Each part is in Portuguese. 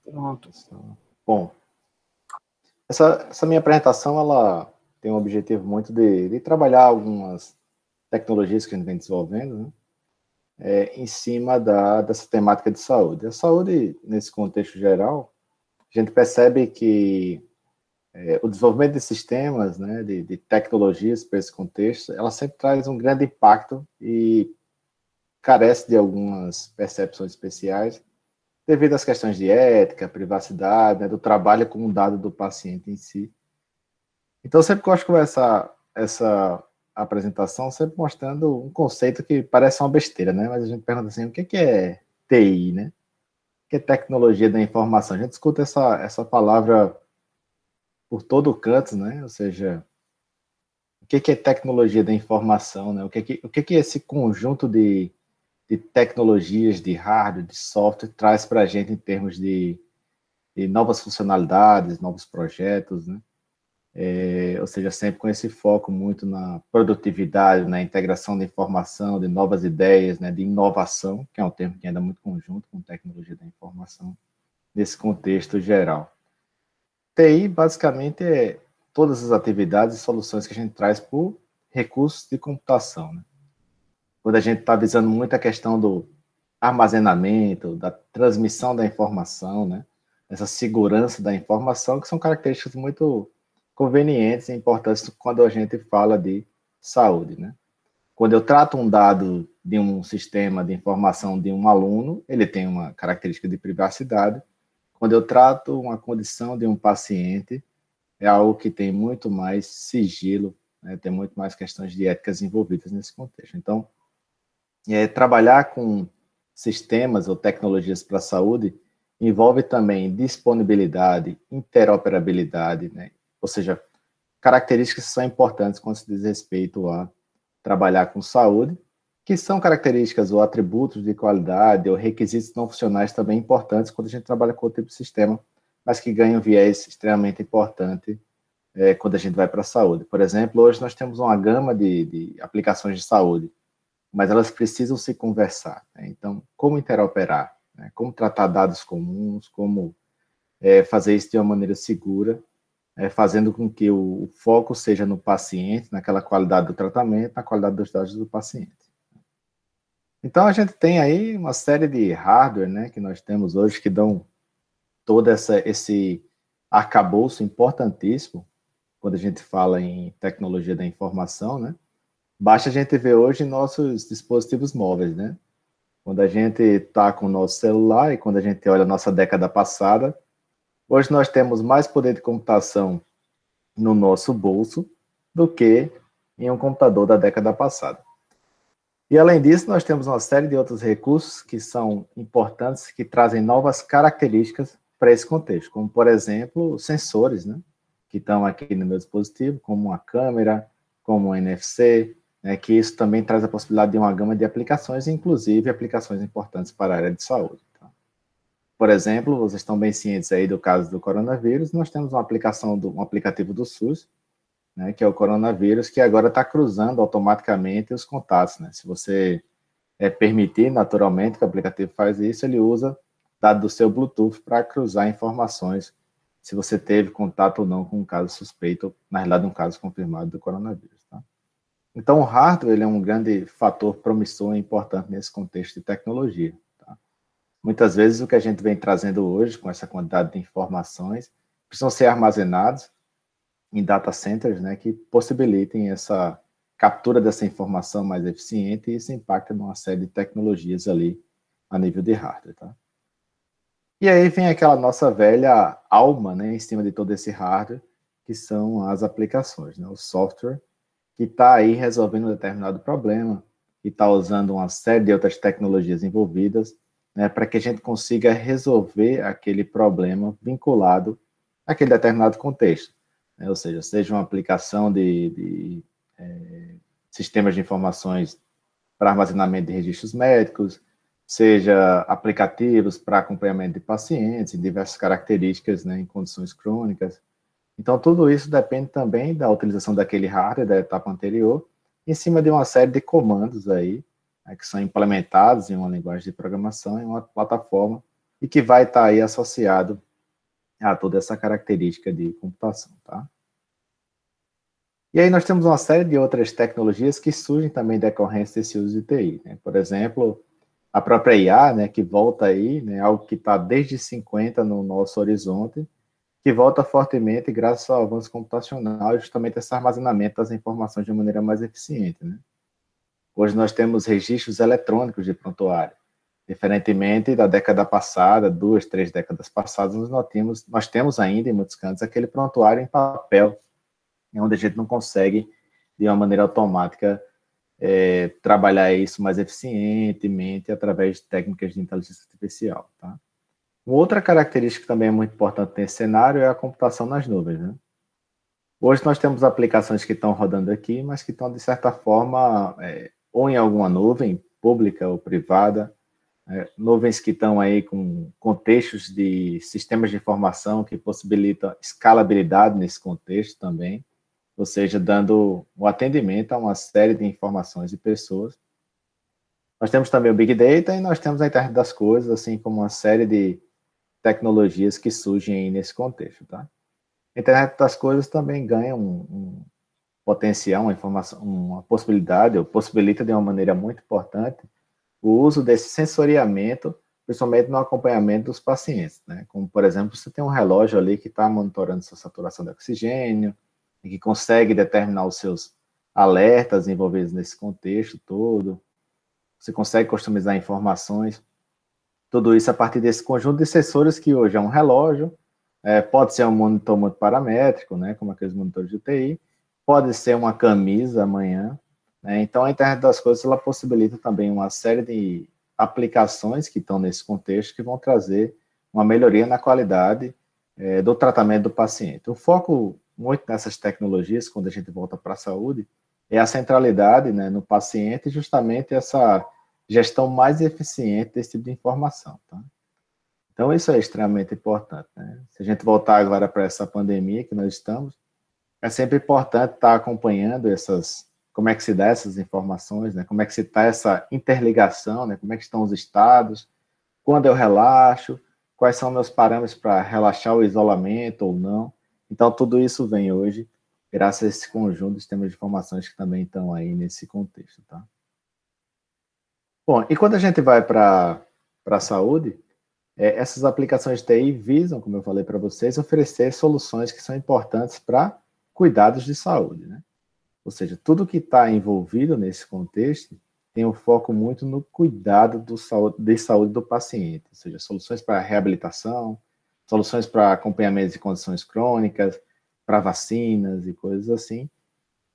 Pronto. Bom, essa minha apresentação, ela tem um objetivo muito de trabalhar algumas tecnologias que a gente vem desenvolvendo, né? Em cima dessa temática de saúde. A saúde, nesse contexto geral, a gente percebe que o desenvolvimento de sistemas, né, de tecnologias para esse contexto, ela sempre traz um grande impacto e carece de algumas percepções especiais devido às questões de ética, privacidade, né, do trabalho com o dado do paciente em si. Então, eu sempre gosto de começar essa apresentação sempre mostrando um conceito que parece uma besteira, né? Mas a gente pergunta assim, o que é TI, né? O que é tecnologia da informação? A gente escuta essa palavra por todo canto, né? Ou seja, o que é tecnologia da informação, né? O que é esse conjunto de tecnologias, de hardware, de software, traz para a gente em termos de novas funcionalidades, novos projetos, né? Ou seja, sempre com esse foco muito na produtividade, na integração da informação, de novas ideias, né, de inovação, que é um termo que ainda é muito conjunto com tecnologia da informação, nesse contexto geral. TI, basicamente, é todas as atividades e soluções que a gente traz por recursos de computação, né? Quando a gente está visando muito a questão do armazenamento, da transmissão da informação, né? Essa segurança da informação, que são características muito convenientes e importantes quando a gente fala de saúde, né? Quando eu trato um dado de um sistema de informação de um aluno, ele tem uma característica de privacidade. Quando eu trato uma condição de um paciente, é algo que tem muito mais sigilo, né? Tem muito mais questões de éticas envolvidas nesse contexto. Então, trabalhar com sistemas ou tecnologias para a saúde envolve também disponibilidade, interoperabilidade, né? Ou seja, características que são importantes quando se diz respeito a trabalhar com saúde, que são características ou atributos de qualidade ou requisitos não funcionais também importantes quando a gente trabalha com outro tipo de sistema, mas que ganham um viés extremamente importante quando a gente vai para a saúde. Por exemplo, hoje nós temos uma gama de aplicações de saúde, mas elas precisam se conversar, né? Então, como interoperar, né? Como tratar dados comuns, como fazer isso de uma maneira segura, fazendo com que o foco seja no paciente, naquela qualidade do tratamento, na qualidade dos dados do paciente. Então, a gente tem aí uma série de hardware, né, que nós temos hoje que dão todo esse arcabouço importantíssimo quando a gente fala em tecnologia da informação, né? Basta a gente ver hoje nossos dispositivos móveis, né? Quando a gente está com o nosso celular e quando a gente olha a nossa década passada, hoje nós temos mais poder de computação no nosso bolso do que em um computador da década passada. E além disso, nós temos uma série de outros recursos que são importantes, que trazem novas características para esse contexto, como, por exemplo, sensores, né, que estão aqui no meu dispositivo, como uma câmera, como um NFC, né, que isso também traz a possibilidade de uma gama de aplicações, inclusive aplicações importantes para a área de saúde. Tá? Por exemplo, vocês estão bem cientes aí do caso do coronavírus, nós temos uma aplicação, um aplicativo do SUS, né, que é o coronavírus, que agora está cruzando automaticamente os contatos. Né? Se você permitir, naturalmente, que o aplicativo faz isso, ele usa dado do seu Bluetooth para cruzar informações se você teve contato ou não com um caso suspeito, na realidade, um caso confirmado do coronavírus. Tá? Então, o hardware ele é um grande fator promissor e importante nesse contexto de tecnologia. Tá? Muitas vezes, o que a gente vem trazendo hoje, com essa quantidade de informações, precisam ser armazenados em data centers, né, que possibilitem essa captura dessa informação mais eficiente e isso impacta numa série de tecnologias ali a nível de hardware, tá? E aí vem aquela nossa velha alma, né, em cima de todo esse hardware, que são as aplicações, né, o software, que está aí resolvendo um determinado problema, que está usando uma série de outras tecnologias envolvidas, né, para que a gente consiga resolver aquele problema vinculado àquele determinado contexto. Né, ou seja uma aplicação de sistemas de informações para armazenamento de registros médicos, seja aplicativos para acompanhamento de pacientes em diversas características, né, em condições crônicas. Então, tudo isso depende também da utilização daquele hardware da etapa anterior, em cima de uma série de comandos aí, né, que são implementados em uma linguagem de programação, em uma plataforma, e que vai estar aí associado a toda essa característica de computação, tá? E aí nós temos uma série de outras tecnologias que surgem também decorrência desse uso de TI, né? Por exemplo, a própria IA, né, que volta aí, né, algo que está desde 50 no nosso horizonte, que volta fortemente graças ao avanço computacional e justamente esse armazenamento das informações de maneira mais eficiente, né? Hoje nós temos registros eletrônicos de prontuário. Diferentemente da década passada, 2, 3 décadas passadas, nós temos ainda, em muitos cantos, aquele prontuário em papel, onde a gente não consegue, de uma maneira automática, trabalhar isso mais eficientemente através de técnicas de inteligência artificial. Tá? Uma outra característica que também é muito importante nesse cenário é a computação nas nuvens. Né? Hoje nós temos aplicações que estão rodando aqui, mas que estão, de certa forma, ou em alguma nuvem, pública ou privada, nuvens que estão aí com contextos de sistemas de informação que possibilitam escalabilidade nesse contexto também, ou seja, dando o atendimento a uma série de informações e pessoas. Nós temos também o Big Data e nós temos a internet das coisas, assim como uma série de tecnologias que surgem aí nesse contexto, tá? A internet das coisas também ganha um potencial, uma informação, uma possibilidade, ou possibilita de uma maneira muito importante o uso desse sensoriamento, principalmente no acompanhamento dos pacientes, né? Como, por exemplo, você tem um relógio ali que está monitorando sua saturação de oxigênio, e que consegue determinar os seus alertas envolvidos nesse contexto todo, você consegue customizar informações, tudo isso a partir desse conjunto de sensores que hoje é um relógio, pode ser um monitor muito paramétrico, né, como aqueles monitores de UTI, pode ser uma camisa amanhã, né? Então a internet das coisas ela possibilita também uma série de aplicações que estão nesse contexto que vão trazer uma melhoria na qualidade do tratamento do paciente. O foco muito nessas tecnologias, quando a gente volta para a saúde, é a centralidade, né, no paciente e justamente essa gestão mais eficiente desse tipo de informação, tá? Então, isso é extremamente importante, né? Se a gente voltar agora para essa pandemia que nós estamos, é sempre importante estar acompanhando como é que se dá essas informações, né? Como é que se está essa interligação, né? Como é que estão os estados, quando eu relaxo, quais são meus parâmetros para relaxar o isolamento ou não. Então, tudo isso vem hoje, graças a esse conjunto de sistemas de informações que também estão aí nesse contexto, tá? Bom, e quando a gente vai para a saúde, essas aplicações de TI visam, como eu falei para vocês, oferecer soluções que são importantes para cuidados de saúde, né? Ou seja, tudo que está envolvido nesse contexto tem um foco muito no cuidado de saúde do paciente, ou seja, soluções para reabilitação, soluções para acompanhamento de condições crônicas, para vacinas e coisas assim.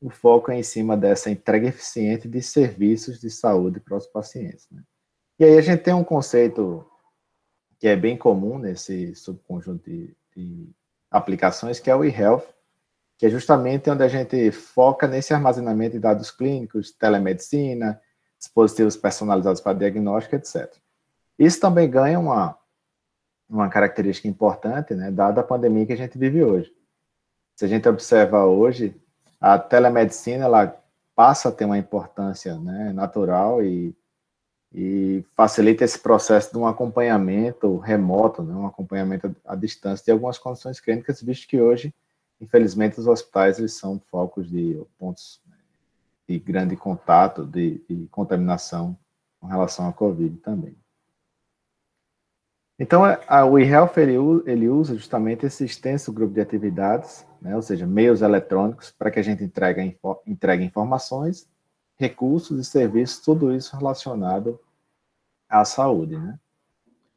O foco é em cima dessa entrega eficiente de serviços de saúde para os pacientes, né? E aí a gente tem um conceito que é bem comum nesse subconjunto de aplicações, que é o eHealth, que é justamente onde a gente foca nesse armazenamento de dados clínicos, telemedicina, dispositivos personalizados para diagnóstico, etc. Isso também ganha uma característica importante, né, dada a pandemia que a gente vive hoje. Se a gente observa hoje, a telemedicina ela passa a ter uma importância, né, natural e facilita esse processo de um acompanhamento remoto, né, um acompanhamento à distância de algumas condições clínicas, visto que hoje, infelizmente, os hospitais eles são focos de pontos de grande contato, de contaminação com relação à Covid também. Então, o eHealth ele usa justamente esse extenso grupo de atividades, né, ou seja, meios eletrônicos, para que a gente entregue informações, recursos e serviços, tudo isso relacionado à saúde, né?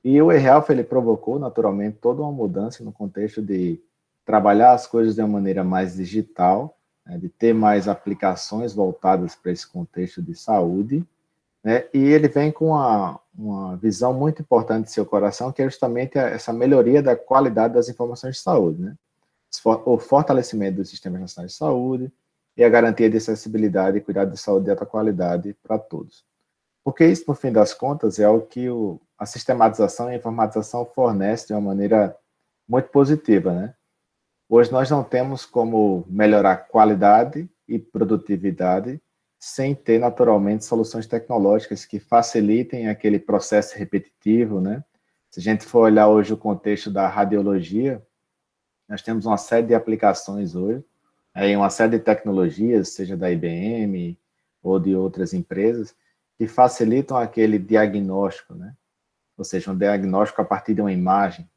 E o eHealth ele provocou, naturalmente, toda uma mudança no contexto de trabalhar as coisas de uma maneira mais digital, né, de ter mais aplicações voltadas para esse contexto de saúde, né, e ele vem com uma visão muito importante de seu coração, que é justamente essa melhoria da qualidade das informações de saúde, né? O fortalecimento dos sistemas nacionais de saúde e a garantia de acessibilidade e cuidado de saúde de alta qualidade para todos. Porque isso, no fim das contas, é o que a sistematização e a informatização fornece de uma maneira muito positiva, né? Hoje nós não temos como melhorar qualidade e produtividade sem ter, naturalmente, soluções tecnológicas que facilitem aquele processo repetitivo, né? Se a gente for olhar hoje o contexto da radiologia, nós temos uma série de aplicações hoje, aí uma série de tecnologias, seja da IBM ou de outras empresas, que facilitam aquele diagnóstico, né? Ou seja, um diagnóstico a partir de uma imagem.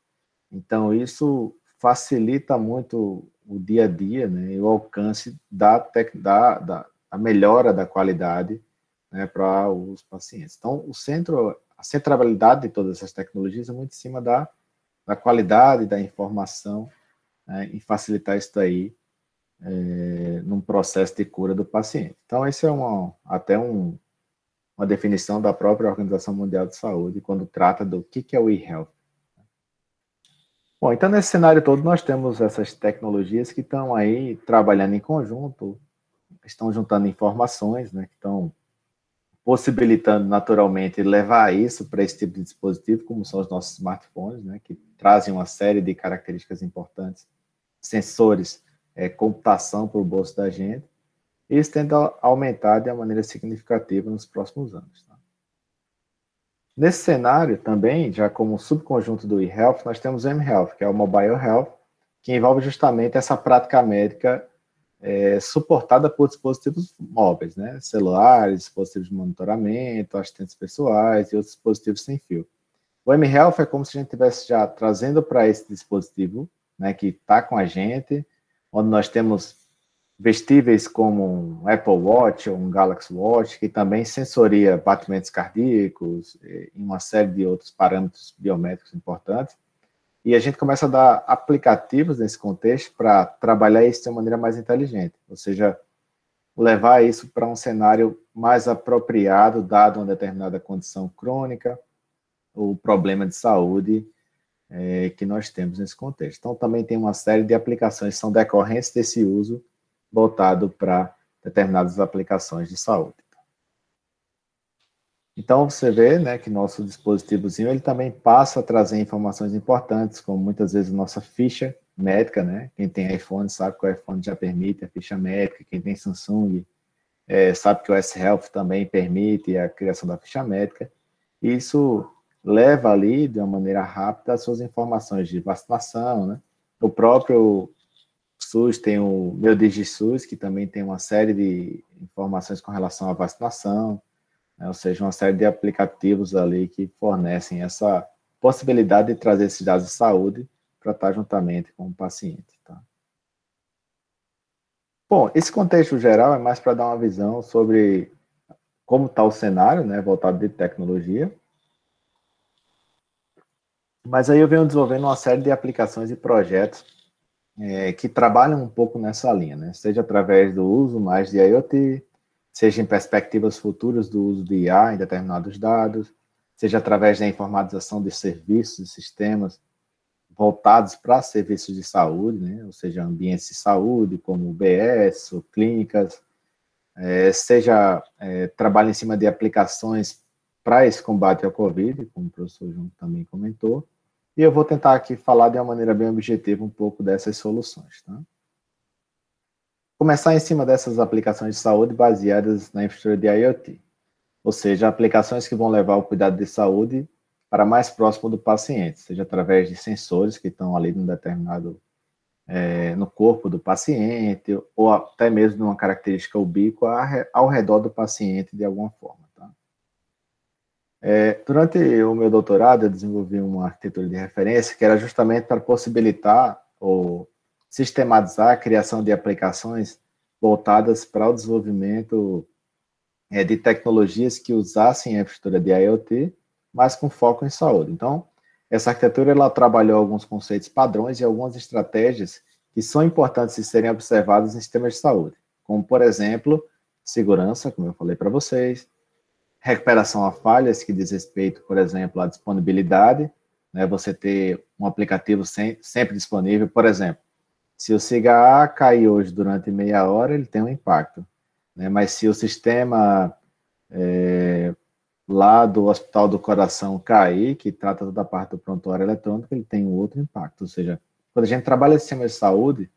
Então, isso facilita muito o dia a dia, né, e o alcance da melhora da qualidade, né, para os pacientes. Então, a centralidade de todas essas tecnologias é muito em cima da qualidade da informação, né, e facilitar isso daí num processo de cura do paciente. Então, esse é até uma definição da própria Organização Mundial de Saúde, quando trata do que é o e-health. Bom, então nesse cenário todo nós temos essas tecnologias que estão aí trabalhando em conjunto, estão juntando informações, né, que estão possibilitando naturalmente levar isso para esse tipo de dispositivo, como são os nossos smartphones, né, que trazem uma série de características importantes, sensores, computação para o bolso da gente, e isso tende a aumentar de uma maneira significativa nos próximos anos. Tá? Nesse cenário também, já como subconjunto do eHealth, nós temos o mHealth, que é o Mobile Health, que envolve justamente essa prática médica suportada por dispositivos móveis, né? Celulares, dispositivos de monitoramento, assistentes pessoais e outros dispositivos sem fio. O mHealth é como se a gente estivesse já trazendo para esse dispositivo, né, que está com a gente, onde nós temos vestíveis como um Apple Watch ou um Galaxy Watch, que também sensoria batimentos cardíacos e uma série de outros parâmetros biométricos importantes. E a gente começa a dar aplicativos nesse contexto para trabalhar isso de uma maneira mais inteligente, ou seja, levar isso para um cenário mais apropriado, dado uma determinada condição crônica ou problema de saúde que nós temos nesse contexto. Então, também tem uma série de aplicações que são decorrentes desse uso voltado para determinadas aplicações de saúde. Então, você vê, né, que nosso dispositivozinho ele também passa a trazer informações importantes, como muitas vezes a nossa ficha médica, né? Quem tem iPhone sabe que o iPhone já permite a ficha médica, quem tem Samsung sabe que o S-Health também permite a criação da ficha médica. Isso leva ali, de uma maneira rápida, as suas informações de vacinação, né? O próprio SUS tem o Meu DigiSUS, que também tem uma série de informações com relação à vacinação, né? Ou seja, uma série de aplicativos ali que fornecem essa possibilidade de trazer esses dados de saúde para estar juntamente com o paciente. Tá? Bom, esse contexto geral é mais para dar uma visão sobre como está o cenário, né, voltado de tecnologia. Mas aí eu venho desenvolvendo uma série de aplicações e projetos que trabalham um pouco nessa linha, né? Seja através do uso mais de IoT, seja em perspectivas futuras do uso de IA em determinados dados, seja através da informatização de serviços e sistemas voltados para serviços de saúde, né? Ou seja, ambientes de saúde, como UBS, ou clínicas, seja trabalho em cima de aplicações para esse combate ao Covid, como o professor João também comentou, e eu vou tentar aqui falar de uma maneira bem objetiva um pouco dessas soluções. Tá? Começar em cima dessas aplicações de saúde baseadas na infraestrutura de IoT, ou seja, aplicações que vão levar o cuidado de saúde para mais próximo do paciente, seja através de sensores que estão ali num determinado no corpo do paciente, ou até mesmo numa característica ubíqua ao redor do paciente de alguma forma. Tá? Durante o meu doutorado, eu desenvolvi uma arquitetura de referência que era justamente para possibilitar ou sistematizar a criação de aplicações voltadas para o desenvolvimento de tecnologias que usassem a infraestrutura de IoT, mas com foco em saúde. Então, essa arquitetura ela trabalhou alguns conceitos padrões e algumas estratégias que são importantes de serem observadas em sistemas de saúde, como, por exemplo, segurança, como eu falei para vocês, recuperação a falhas, que diz respeito, por exemplo, à disponibilidade, né, você ter um aplicativo sempre disponível, por exemplo, se o SIGA A cair hoje durante meia hora, ele tem um impacto, né, mas se o sistema lá do Hospital do Coração cair, que trata toda a parte do prontuário eletrônico, ele tem um outro impacto, ou seja, quando a gente trabalha em sistema de saúde,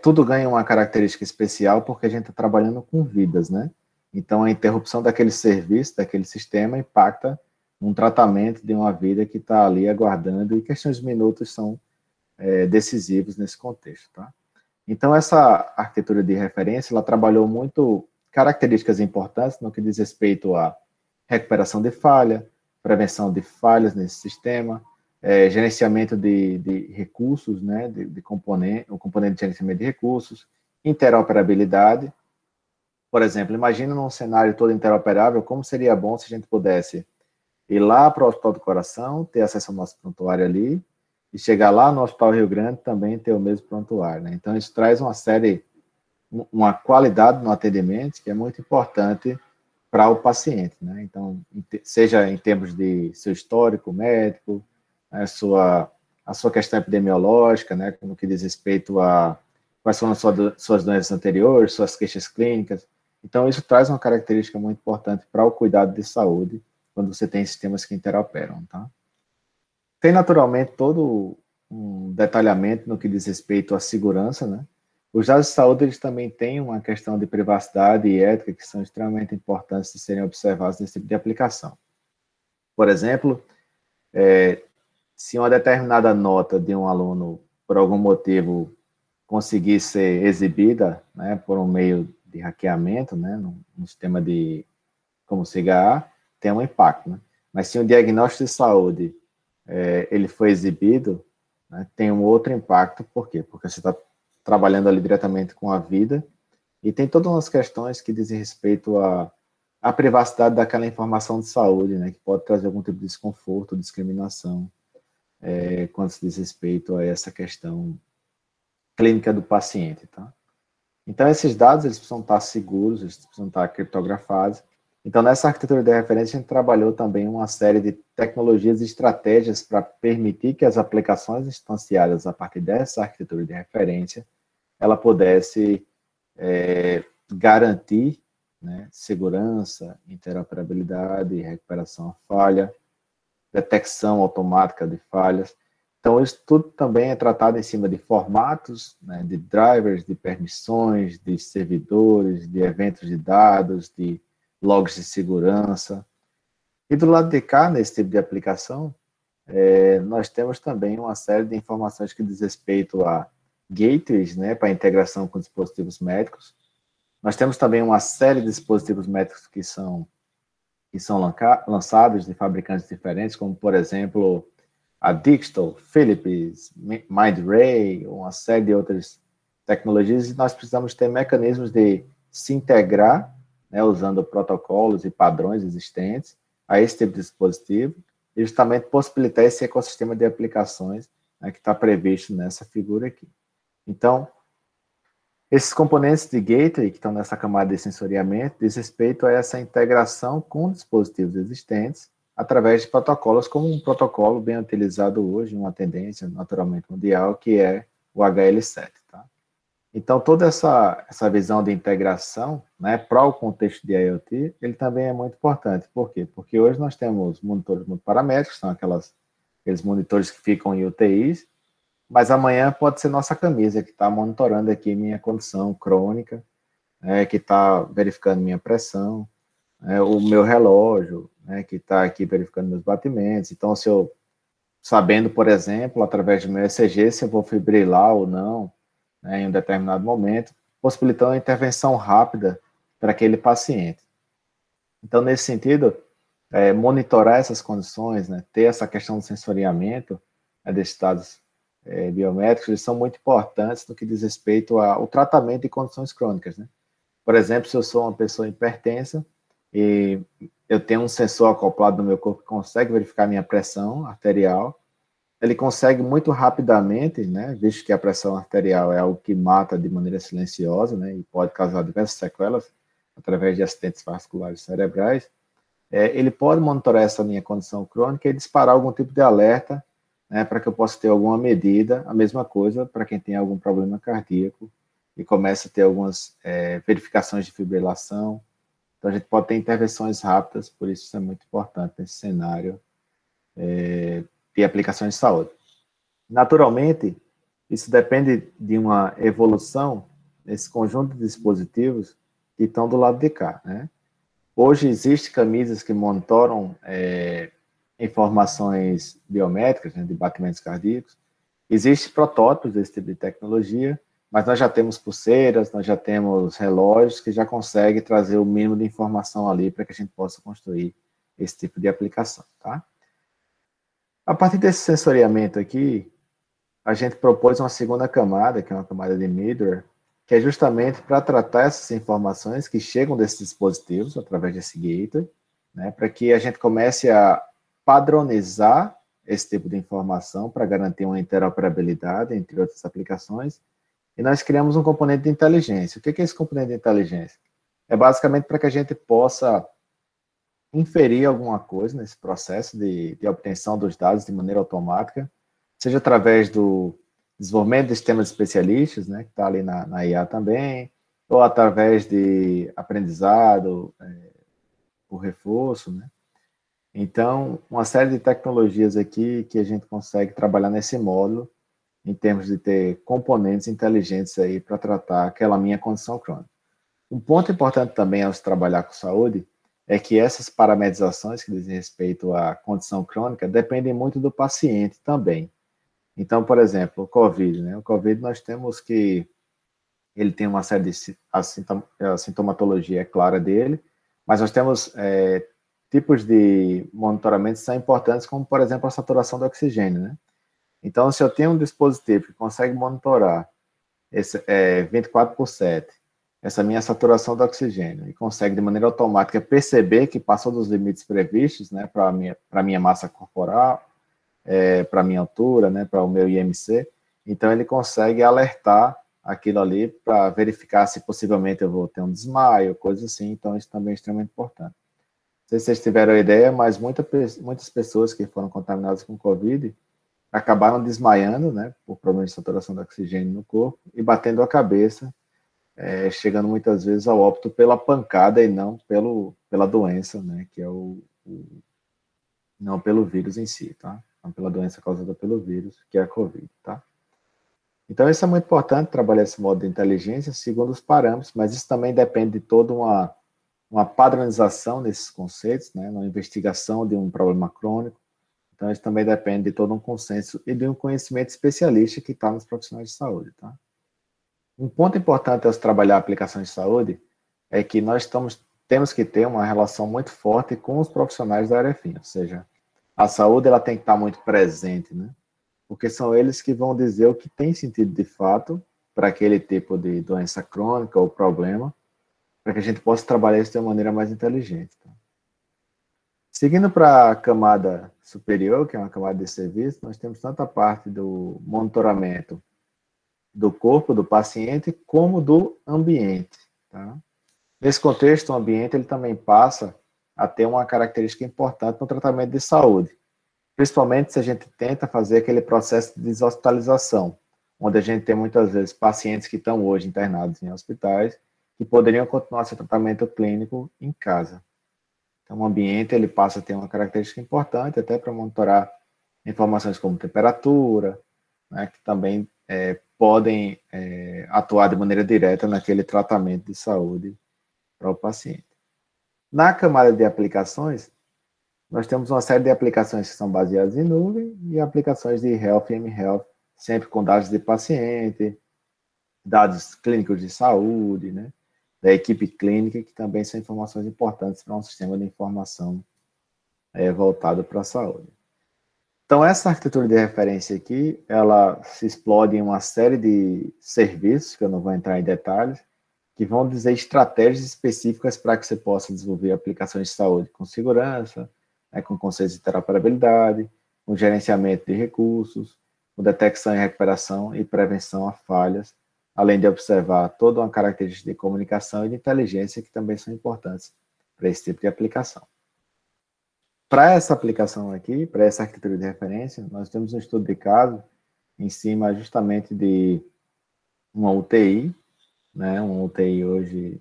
tudo ganha uma característica especial porque a gente está trabalhando com vidas, né? Então, a interrupção daquele serviço, daquele sistema, impacta um tratamento de uma vida que está ali aguardando, e questões de minutos são decisivos nesse contexto, tá? Então, essa arquitetura de referência, ela trabalhou muito características importantes no que diz respeito à recuperação de falha, prevenção de falhas nesse sistema, gerenciamento de recursos, né, de componente, o componente de gerenciamento de recursos, interoperabilidade. Por exemplo, imagina num cenário todo interoperável, como seria bom se a gente pudesse ir lá para o Hospital do Coração, ter acesso ao nosso prontuário ali, e chegar lá no Hospital Rio Grande também ter o mesmo prontuário, né? Então, isso traz uma qualidade no atendimento que é muito importante para o paciente, né? Então, seja em termos de seu histórico médico, né, a sua questão epidemiológica, né, no que diz respeito a quais foram as suas doenças anteriores, suas queixas clínicas. Então, isso traz uma característica muito importante para o cuidado de saúde, quando você tem sistemas que interoperam, tá? Tem, naturalmente, todo um detalhamento no que diz respeito à segurança, né? Os dados de saúde, eles também têm uma questão de privacidade e ética que são extremamente importantes de serem observados nesse tipo de aplicação. Por exemplo, se uma determinada nota de um aluno, por algum motivo, conseguir ser exibida, né, por um meio de hackeamento, né, no sistema de como CGA, tem um impacto, né? Mas se um diagnóstico de saúde ele foi exibido, né, tem um outro impacto. Por quê? Porque você está trabalhando ali diretamente com a vida, e tem todas umas questões que dizem respeito à privacidade daquela informação de saúde, né, que pode trazer algum tipo de desconforto, discriminação, quando se diz respeito a essa questão clínica do paciente, tá? Então, esses dados, eles precisam estar seguros, eles precisam estar criptografados. Então, nessa arquitetura de referência, a gente trabalhou também uma série de tecnologias e estratégias para permitir que as aplicações instanciadas a partir dessa arquitetura de referência, ela pudesse garantir, né, segurança, interoperabilidade, recuperação à falha, detecção automática de falhas. Então, isso tudo também é tratado em cima de formatos, né, de drivers, de permissões, de servidores, de eventos de dados, de logs de segurança. E do lado de cá, nesse tipo de aplicação, nós temos também uma série de informações que diz respeito a gateways, né, para integração com dispositivos médicos. Nós temos também uma série de dispositivos médicos que são lançados de fabricantes diferentes, como, por exemplo, a Dixtal, Philips, Mindray, uma série de outras tecnologias, e nós precisamos ter mecanismos de se integrar, né, usando protocolos e padrões existentes a esse tipo de dispositivo, e justamente possibilitar esse ecossistema de aplicações, né, que está previsto nessa figura aqui. Então, esses componentes de gateway que estão nessa camada de sensoriamento diz respeito a essa integração com dispositivos existentes através de protocolos, como um protocolo bem utilizado hoje, uma tendência naturalmente mundial, que é o HL7. Tá? Então, toda essa visão de integração, né, para o contexto de IoT, ele também é muito importante. Por quê? Porque hoje nós temos monitores muito paramétricos, são aqueles monitores que ficam em UTIs, mas amanhã pode ser nossa camisa, que está monitorando aqui minha condição crônica, que está verificando minha pressão, o meu relógio, né, que está aqui verificando meus batimentos. Então, se eu, sabendo, por exemplo, através do meu ECG, se eu vou fibrilar ou não, né, em um determinado momento, possibilitando uma intervenção rápida para aquele paciente. Então, nesse sentido, monitorar essas condições, né, ter essa questão do sensoriamento, desses dados biométricos, eles são muito importantes no que diz respeito ao tratamento de condições crônicas, né? Por exemplo, se eu sou uma pessoa hipertensa e eu tenho um sensor acoplado no meu corpo que consegue verificar minha pressão arterial, ele consegue muito rapidamente, né, visto que a pressão arterial é algo que mata de maneira silenciosa, né, e pode causar diversas sequelas através de acidentes vasculares cerebrais, ele pode monitorar essa minha condição crônica e disparar algum tipo de alerta, né, para que eu possa ter alguma medida. A mesma coisa para quem tem algum problema cardíaco e começa a ter algumas verificações de fibrilação. Então, a gente pode ter intervenções rápidas, por isso é muito importante nesse cenário de aplicações de saúde. Naturalmente, isso depende de uma evolução nesse conjunto de dispositivos que estão do lado de cá, né? Hoje, existem camisas que monitoram informações biométricas, né, de batimentos cardíacos. Existem protótipos desse tipo de tecnologia, mas nós já temos pulseiras, nós já temos relógios que já conseguem trazer o mínimo de informação ali para que a gente possa construir esse tipo de aplicação, tá? A partir desse sensoriamento aqui, a gente propôs uma segunda camada, que é uma camada de middleware, que é justamente para tratar essas informações que chegam desses dispositivos através desse gateway, né, para que a gente comece a padronizar esse tipo de informação para garantir uma interoperabilidade entre outras aplicações. E nós criamos um componente de inteligência. O que é esse componente de inteligência? É basicamente para que a gente possa inferir alguma coisa nesse processo de obtenção dos dados de maneira automática, seja através do desenvolvimento de sistemas especialistas, né, que está ali na IA também, ou através de aprendizado, por reforço, né? Então, uma série de tecnologias aqui que a gente consegue trabalhar nesse módulo, em termos de ter componentes inteligentes aí para tratar aquela minha condição crônica. Um ponto importante também ao se trabalhar com saúde é que essas parametrizações que dizem respeito à condição crônica dependem muito do paciente também. Então, por exemplo, o COVID, né? O COVID nós temos que ele tem uma série de a sintomatologia é clara dele, mas nós temos tipos de monitoramento que são importantes, como por exemplo a saturação do oxigênio, né? Então, se eu tenho um dispositivo que consegue monitorar esse 24/7 essa minha saturação do oxigênio e consegue de maneira automática perceber que passou dos limites previstos, né, para minha massa corporal, para minha altura, né, para o meu IMC, então ele consegue alertar aquilo ali para verificar se possivelmente eu vou ter um desmaio, coisa assim, então isso também é extremamente importante. Não sei se vocês tiveram a ideia, mas muitas pessoas que foram contaminadas com Covid acabaram desmaiando, né, por problema de saturação de oxigênio no corpo e batendo a cabeça, chegando muitas vezes ao óbito pela pancada e não pela doença, né, que é não pelo vírus em si, tá? Não pela doença causada pelo vírus, que é a Covid, tá? Então, isso é muito importante, trabalhar esse modo de inteligência segundo os parâmetros, mas isso também depende de toda uma padronização desses conceitos, né, uma investigação de um problema crônico. Então, isso também depende de todo um consenso e de um conhecimento especialista que está nos profissionais de saúde, tá? Um ponto importante ao se trabalhar aplicações de saúde é que temos que ter uma relação muito forte com os profissionais da área fim, ou seja, a saúde ela tem que estar muito presente, né? Porque são eles que vão dizer o que tem sentido de fato para aquele tipo de doença crônica ou problema, para que a gente possa trabalhar isso de uma maneira mais inteligente. Tá? Seguindo para a camada superior, que é uma camada de serviço, nós temos tanto a parte do monitoramento do corpo do paciente como do ambiente. Tá? Nesse contexto, o ambiente ele também passa a ter uma característica importante no tratamento de saúde, principalmente se a gente tenta fazer aquele processo de deshospitalização, onde a gente tem muitas vezes pacientes que estão hoje internados em hospitais que poderiam continuar seu tratamento clínico em casa. Então, o ambiente ele passa a ter uma característica importante até para monitorar informações como temperatura, né, que também podem atuar de maneira direta naquele tratamento de saúde para o paciente. Na camada de aplicações, nós temos uma série de aplicações que são baseadas em nuvem e aplicações de Health e M-Health, sempre com dados de paciente, dados clínicos de saúde, né, da equipe clínica, que também são informações importantes para um sistema de informação voltado para a saúde. Então, essa arquitetura de referência aqui, ela se explode em uma série de serviços, que eu não vou entrar em detalhes, que vão dizer estratégias específicas para que você possa desenvolver aplicações de saúde com segurança, né, com conceitos de interoperabilidade, com gerenciamento de recursos, com detecção e recuperação e prevenção a falhas, além de observar toda uma característica de comunicação e de inteligência que também são importantes para esse tipo de aplicação. Para essa aplicação aqui, para essa arquitetura de referência, nós temos um estudo de caso em cima justamente de uma UTI, né? Uma UTI hoje,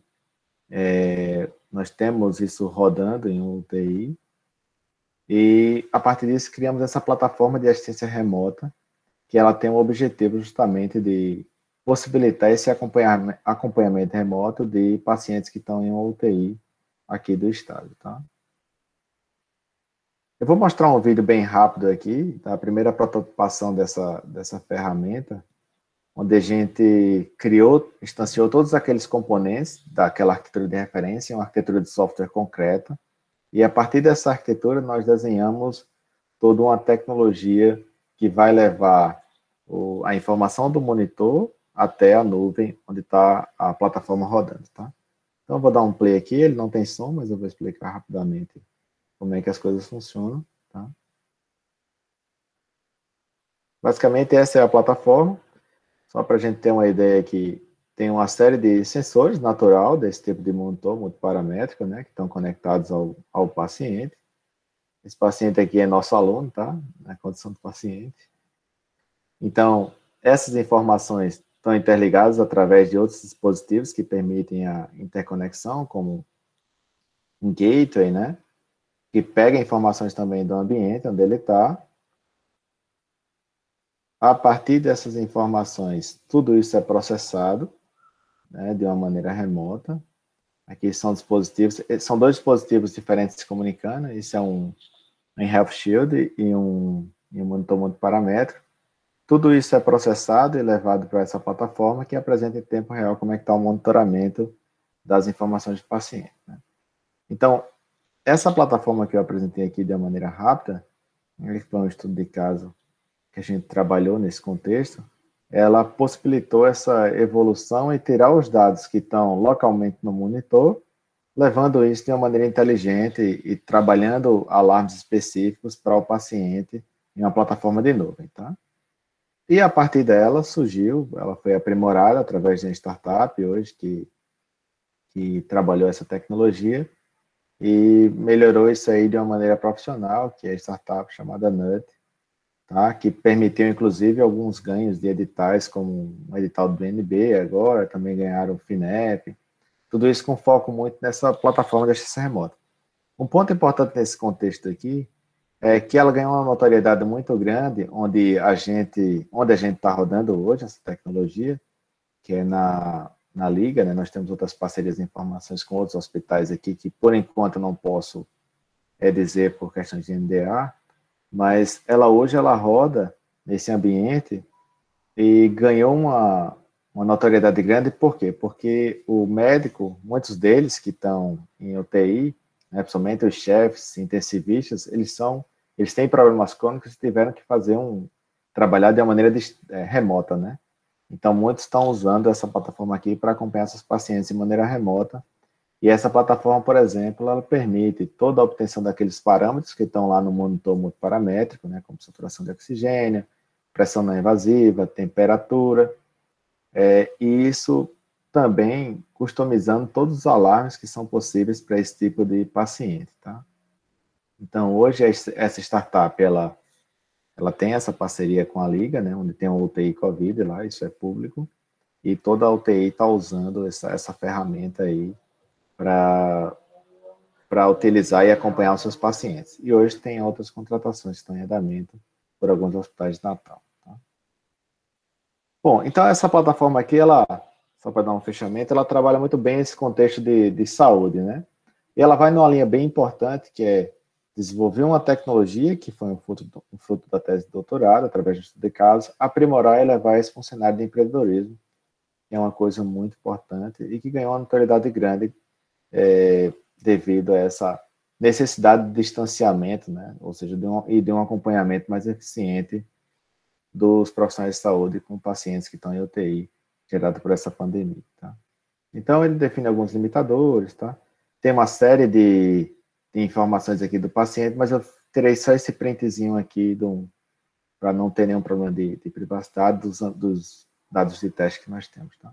nós temos isso rodando em um UTI, e a partir disso criamos essa plataforma de assistência remota, que ela tem o objetivo justamente de possibilitar esse acompanhamento remoto de pacientes que estão em uma UTI aqui do estado, tá? Eu vou mostrar um vídeo bem rápido aqui, tá? A primeira prototipação dessa ferramenta, onde a gente criou, instanciou todos aqueles componentes daquela arquitetura de referência, uma arquitetura de software concreta, e a partir dessa arquitetura nós desenhamos toda uma tecnologia que vai levar a informação do monitor até a nuvem, onde está a plataforma rodando, tá? Então, eu vou dar um play aqui, ele não tem som, mas eu vou explicar rapidamente como é que as coisas funcionam, tá? Basicamente, essa é a plataforma, só para a gente ter uma ideia que tem uma série de sensores natural desse tipo de monitor multiparamétrico, né, que estão conectados ao paciente. Esse paciente aqui é nosso aluno, tá? Na condição do paciente. Então, essas informações estão interligadas através de outros dispositivos que permitem a interconexão, como um gateway, né? Que pega informações também do ambiente onde ele está. A partir dessas informações, tudo isso é processado, né, de uma maneira remota. Aqui são dispositivos, são dois dispositivos diferentes se comunicando. Isso é um Health Shield e um monitor multiparamétrico. Tudo isso é processado e levado para essa plataforma que apresenta em tempo real como é que está o monitoramento das informações do paciente, né? Então, essa plataforma que eu apresentei aqui de uma maneira rápida, que foi um estudo de caso que a gente trabalhou nesse contexto, ela possibilitou essa evolução e tirar os dados que estão localmente no monitor, levando isso de uma maneira inteligente e trabalhando alarmes específicos para o paciente em uma plataforma de nuvem, tá? E a partir dela surgiu, ela foi aprimorada através de uma startup hoje que trabalhou essa tecnologia e melhorou isso aí de uma maneira profissional, que é a startup chamada NUT, tá? Que permitiu, inclusive, alguns ganhos de editais, como o edital do BNB agora, também ganharam o FINEP, tudo isso com foco muito nessa plataforma de assistência remota. Um ponto importante nesse contexto aqui é que ela ganhou uma notoriedade muito grande, onde a gente está rodando hoje essa tecnologia, que é na Liga, né? Nós temos outras parcerias de informações com outros hospitais aqui, que por enquanto não posso dizer por questões de NDA, mas ela roda nesse ambiente e ganhou uma notoriedade grande, por quê? Porque o médico, muitos deles que estão em UTI, né, principalmente os chefes, intensivistas, eles têm problemas crônicos e tiveram que trabalhar de uma maneira remota, né? Então, muitos estão usando essa plataforma aqui para acompanhar seus pacientes de maneira remota. E essa plataforma, por exemplo, ela permite toda a obtenção daqueles parâmetros que estão lá no monitor multiparamétrico, né, como saturação de oxigênio, pressão não invasiva, temperatura, e isso também customizando todos os alarmes que são possíveis para esse tipo de paciente, tá? Então, hoje, essa startup, ela tem essa parceria com a Liga, né, onde tem o UTI Covid lá, isso é público, e toda a UTI está usando essa ferramenta aí para utilizar e acompanhar os seus pacientes. E hoje tem outras contratações que estão em andamento por alguns hospitais de Natal. Tá? Bom, então essa plataforma aqui, só para dar um fechamento, ela trabalha muito bem esse contexto de saúde, né? E ela vai numa linha bem importante, que é desenvolver uma tecnologia, que foi um fruto da tese de doutorado, através de estudo de caso, aprimorar e levar esse funcionário de empreendedorismo, que é uma coisa muito importante e que ganhou uma notoriedade grande devido a essa necessidade de distanciamento, né? Ou seja, de um acompanhamento mais eficiente dos profissionais de saúde com pacientes que estão em UTI, gerado por essa pandemia, tá? Então, ele define alguns limitadores, tá? Tem uma série de informações aqui do paciente, mas eu terei só esse printzinho aqui para não ter nenhum problema de privacidade dos dados de teste que nós temos, tá?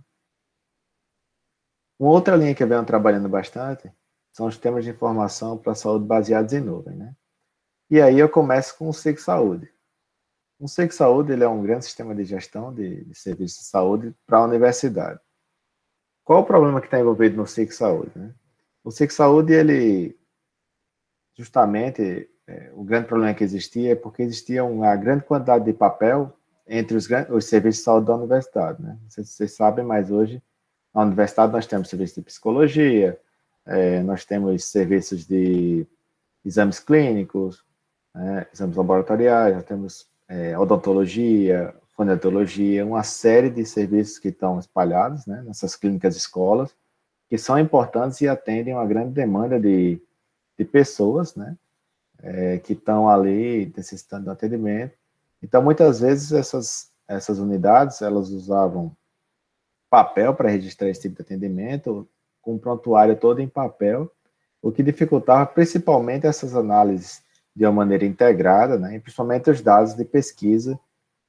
Uma outra linha que eu venho trabalhando bastante são os temas de informação para a saúde baseados em nuvem, né? E aí eu começo com o SIG Saúde. O SIG Saúde ele é um grande sistema de gestão de serviços de saúde para a universidade. Qual o problema que está envolvido no SIG Saúde, né? O SIG Saúde, ele, justamente, o grande problema que existia é porque existia uma grande quantidade de papel entre os serviços de saúde da universidade, né? Não sei se vocês sabem, mas hoje, na universidade, nós temos serviços de psicologia, nós temos serviços de exames clínicos, né, exames laboratoriais, nós temos odontologia, fonoaudiologia, uma série de serviços que estão espalhados, né, nessas clínicas escolas, que são importantes e atendem uma grande demanda de pessoas, né, que estão ali necessitando de atendimento. Então, muitas vezes, essas unidades, elas usavam papel para registrar esse tipo de atendimento, com o prontuário todo em papel, o que dificultava principalmente essas análises de uma maneira integrada, né, e principalmente os dados de pesquisa,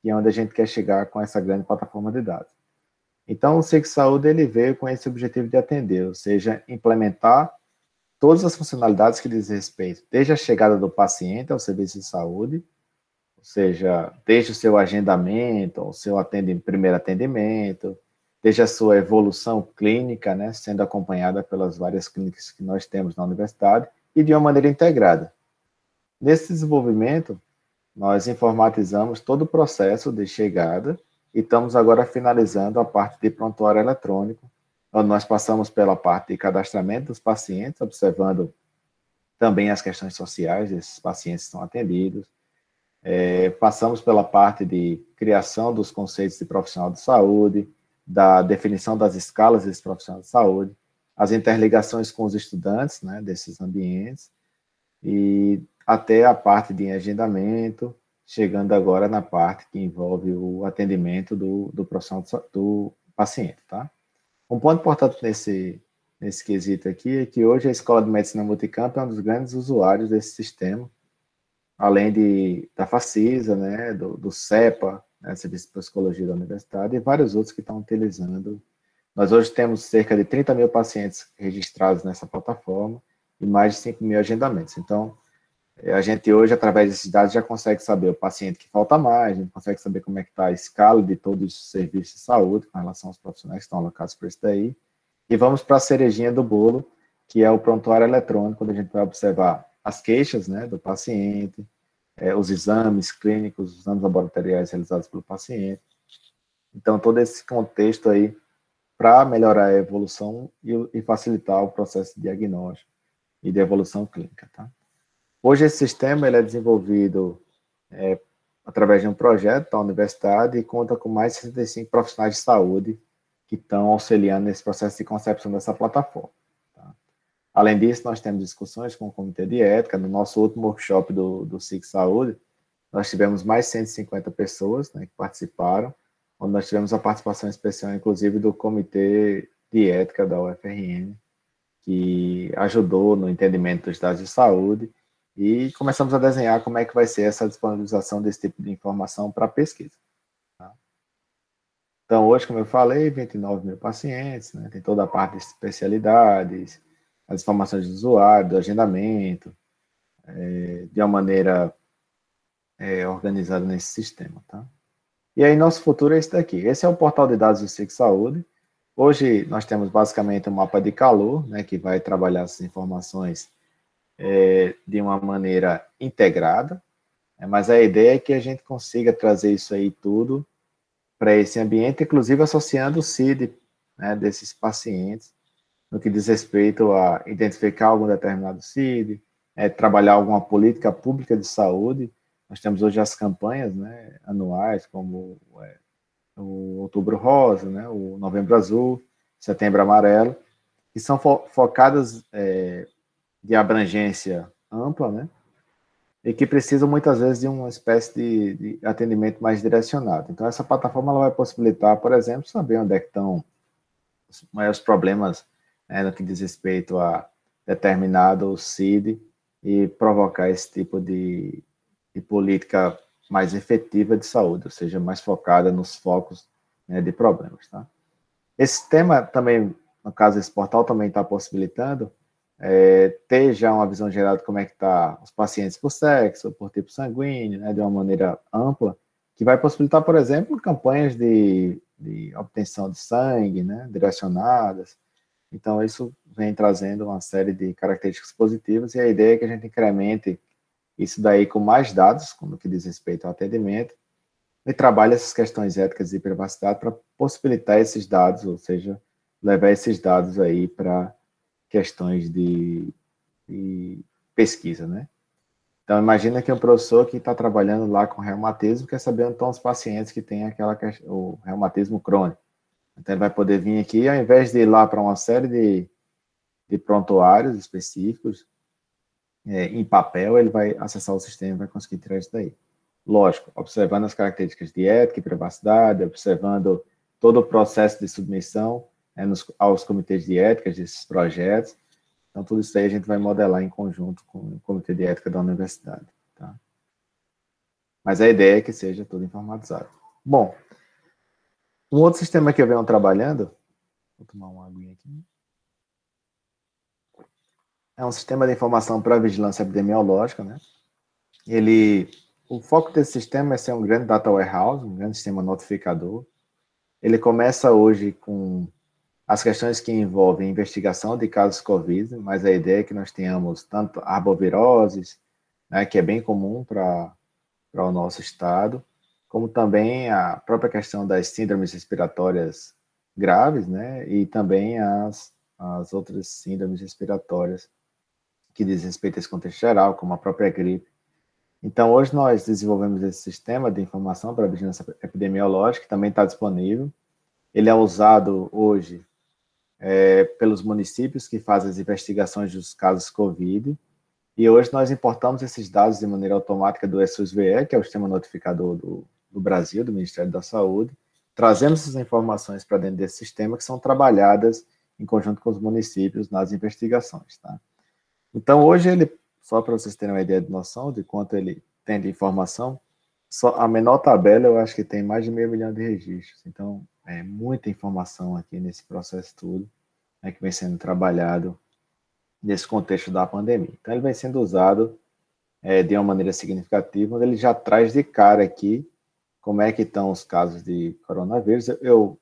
que é onde a gente quer chegar com essa grande plataforma de dados. Então, o SIC Saúde ele veio com esse objetivo de atender, ou seja, implementar todas as funcionalidades que diz respeito, desde a chegada do paciente ao serviço de saúde, ou seja, desde o seu agendamento, o seu primeiro atendimento, desde a sua evolução clínica, né, sendo acompanhada pelas várias clínicas que nós temos na universidade, e de uma maneira integrada. Nesse desenvolvimento, nós informatizamos todo o processo de chegada e estamos agora finalizando a parte de prontuário eletrônico, onde nós passamos pela parte de cadastramento dos pacientes, observando também as questões sociais desses pacientes que são atendidos. Passamos pela parte de criação dos conceitos de profissional de saúde, da definição das escalas desse profissional de saúde, as interligações com os estudantes, né, desses ambientes, e até a parte de agendamento, chegando agora na parte que envolve o atendimento do profissional do paciente, tá? Um ponto importante nesse quesito aqui é que hoje a Escola de Medicina Multicamp é um dos grandes usuários desse sistema, além da Facisa, né, do CEPA, né, Serviço de Psicologia da Universidade, e vários outros que estão utilizando. Nós hoje temos cerca de 30 mil pacientes registrados nessa plataforma e mais de 5 mil agendamentos. Então, a gente hoje, através desses dados, já consegue saber o paciente que falta mais, a gente consegue saber como é que está a escala de todos os serviços de saúde com relação aos profissionais que estão alocados por isso daí. E vamos para a cerejinha do bolo, que é o prontuário eletrônico, onde a gente vai observar as queixas, né, do paciente, os exames clínicos, os exames laboratoriais realizados pelo paciente. Então, todo esse contexto aí para melhorar a evolução e facilitar o processo de diagnóstico e de evolução clínica, tá? Hoje esse sistema ele é desenvolvido através de um projeto da universidade e conta com mais de 65 profissionais de saúde que estão auxiliando nesse processo de concepção dessa plataforma. Tá? Além disso, nós temos discussões com o Comitê de Ética. No nosso último workshop do SIC Saúde, nós tivemos mais de 150 pessoas, né, que participaram, onde nós tivemos a participação especial, inclusive, do Comitê de Ética da UFRN, que ajudou no entendimento dos dados de saúde, e começamos a desenhar como é que vai ser essa disponibilização desse tipo de informação para a pesquisa. Tá? Então, hoje, como eu falei, 29 mil pacientes, né, tem toda a parte de especialidades, as informações do usuário, do agendamento, de uma maneira organizada nesse sistema. Tá? E aí, nosso futuro é esse daqui. Esse é o portal de dados do SIC Saúde. Hoje, nós temos basicamente um mapa de calor, né, que vai trabalhar essas informações de uma maneira integrada, mas a ideia é que a gente consiga trazer isso aí tudo para esse ambiente, inclusive associando o CID, né, desses pacientes, no que diz respeito a identificar algum determinado CID, trabalhar alguma política pública de saúde. Nós temos hoje as campanhas, né, anuais, como o Outubro Rosa, né, o Novembro Azul, Setembro Amarelo, que são focadas de abrangência ampla, né, e que precisam muitas vezes de uma espécie de atendimento mais direcionado. Então, essa plataforma ela vai possibilitar, por exemplo, saber onde é que estão os maiores problemas, né, no que diz respeito a determinado CID e provocar esse tipo de política mais efetiva de saúde, ou seja, mais focada nos focos, né, de problemas. Tá? Esse tema também, no caso, esse portal também está possibilitando ter já uma visão geral de como é que está os pacientes por sexo, por tipo sanguíneo, né, de uma maneira ampla, que vai possibilitar, por exemplo, campanhas de obtenção de sangue, né, direcionadas. Então, isso vem trazendo uma série de características positivas e a ideia é que a gente incremente isso daí com mais dados, no que diz respeito ao atendimento, e trabalhe essas questões éticas e privacidade para possibilitar esses dados, ou seja, levar esses dados aí para questões de pesquisa, né? Então, imagina que um professor que está trabalhando lá com reumatismo quer saber onde estão os pacientes que têm o reumatismo crônico. Então, ele vai poder vir aqui, ao invés de ir lá para uma série de prontuários específicos, em papel, ele vai acessar o sistema e vai conseguir tirar isso daí. Lógico, observando as características de ética e privacidade, observando todo o processo de submissão aos comitês de ética desses projetos. Então, tudo isso aí a gente vai modelar em conjunto com o Comitê de Ética da Universidade. Tá? Mas a ideia é que seja tudo informatizado. Bom, um outro sistema que eu venho trabalhando, vou tomar uma aguinha aqui, é um sistema de informação para vigilância epidemiológica, né? O foco desse sistema é ser um grande data warehouse, um grande sistema notificador. Ele começa hoje com as questões que envolvem investigação de casos Covid, mas a ideia é que nós tenhamos tanto arboviroses, né, que é bem comum para o nosso estado, como também a própria questão das síndromes respiratórias graves, né, e também as outras síndromes respiratórias que diz respeito a esse contexto geral, como a própria gripe. Então, hoje nós desenvolvemos esse sistema de informação para a vigilância epidemiológica, que também está disponível. Ele é usado hoje pelos municípios que fazem as investigações dos casos COVID, e hoje nós importamos esses dados de maneira automática do SUSVE, que é o sistema notificador do Brasil, do Ministério da Saúde, trazendo essas informações para dentro desse sistema, que são trabalhadas em conjunto com os municípios nas investigações. Tá? Então, hoje ele, só para vocês terem uma ideia de noção de quanto ele tem de informação, só a menor tabela eu acho que tem mais de 500 mil de registros. Então, é muita informação aqui nesse processo todo, né, que vem sendo trabalhado nesse contexto da pandemia. Então, ele vem sendo usado de uma maneira significativa, onde ele já traz de cara aqui como é que estão os casos de coronavírus. Eu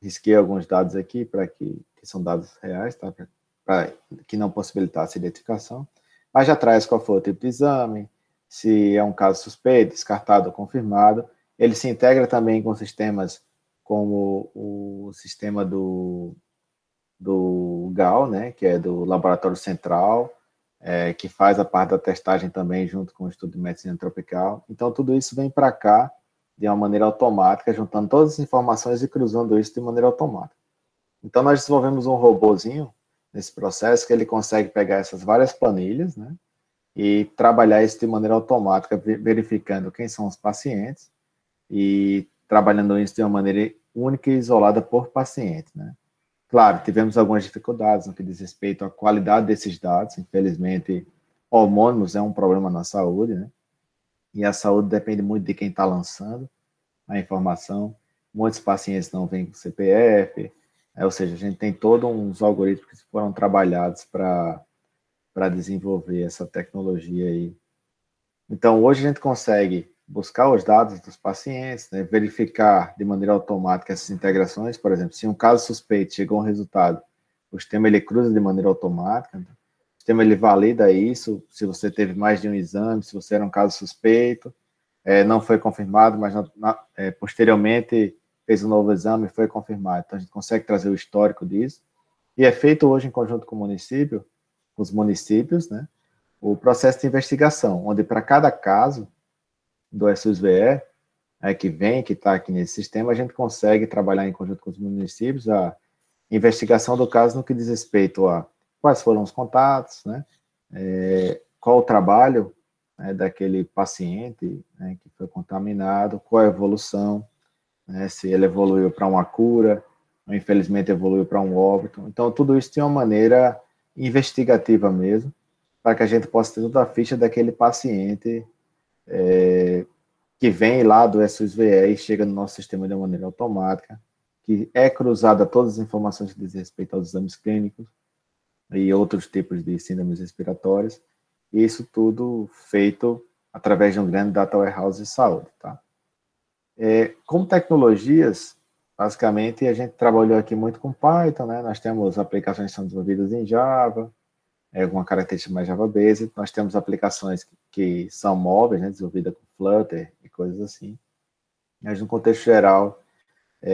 risquei alguns dados aqui que são dados reais, tá? Para que não possibilitasse identificação, mas já traz qual foi o tipo de exame, se é um caso suspeito, descartado ou confirmado. Ele se integra também com sistemas como o sistema do GAL, né, que é do Laboratório Central, que faz a parte da testagem também junto com o Instituto de Medicina Tropical. Então, tudo isso vem para cá de uma maneira automática, juntando todas as informações e cruzando isso de maneira automática. Então, nós desenvolvemos um robozinho nesse processo que ele consegue pegar essas várias planilhas, né, e trabalhar isso de maneira automática, verificando quem são os pacientes e trabalhando isso de uma maneira única e isolada por paciente, né. Claro, tivemos algumas dificuldades no que diz respeito à qualidade desses dados. Infelizmente, homônimos é um problema na saúde, né? E a saúde depende muito de quem está lançando a informação. Muitos pacientes não vêm com CPF, ou seja, a gente tem todos uns algoritmos que foram trabalhados para desenvolver essa tecnologia aí. Então, hoje a gente consegue buscar os dados dos pacientes, né, verificar de maneira automática essas integrações. Por exemplo, se um caso suspeito chegou a um resultado, o sistema ele cruza de maneira automática, né? O sistema ele valida isso, se você teve mais de um exame, se você era um caso suspeito, não foi confirmado, mas posteriormente fez um novo exame e foi confirmado. Então, a gente consegue trazer o histórico disso. E é feito hoje em conjunto com o município, com os municípios, né, o processo de investigação, onde para cada caso do SUSVE, que está aqui nesse sistema, a gente consegue trabalhar em conjunto com os municípios a investigação do caso no que diz respeito a quais foram os contatos, né, qual o trabalho, né, daquele paciente, né, que foi contaminado, qual a evolução, né, se ele evoluiu para uma cura, ou infelizmente evoluiu para um óbito. Então, tudo isso de uma maneira investigativa mesmo, para que a gente possa ter toda a ficha daquele paciente que vem lá do SUSVE e chega no nosso sistema de uma maneira automática, que é cruzada todas as informações que diz respeito aos exames clínicos e outros tipos de síndromes respiratórias, e isso tudo feito através de um grande data warehouse de saúde, tá? Como tecnologias, basicamente, a gente trabalhou aqui muito com Python, né? Nós temos aplicações que são desenvolvidas em Java, alguma característica mais Java-based. Nós temos aplicações que são móveis, né, desenvolvidas com Flutter e coisas assim. Mas, no contexto geral,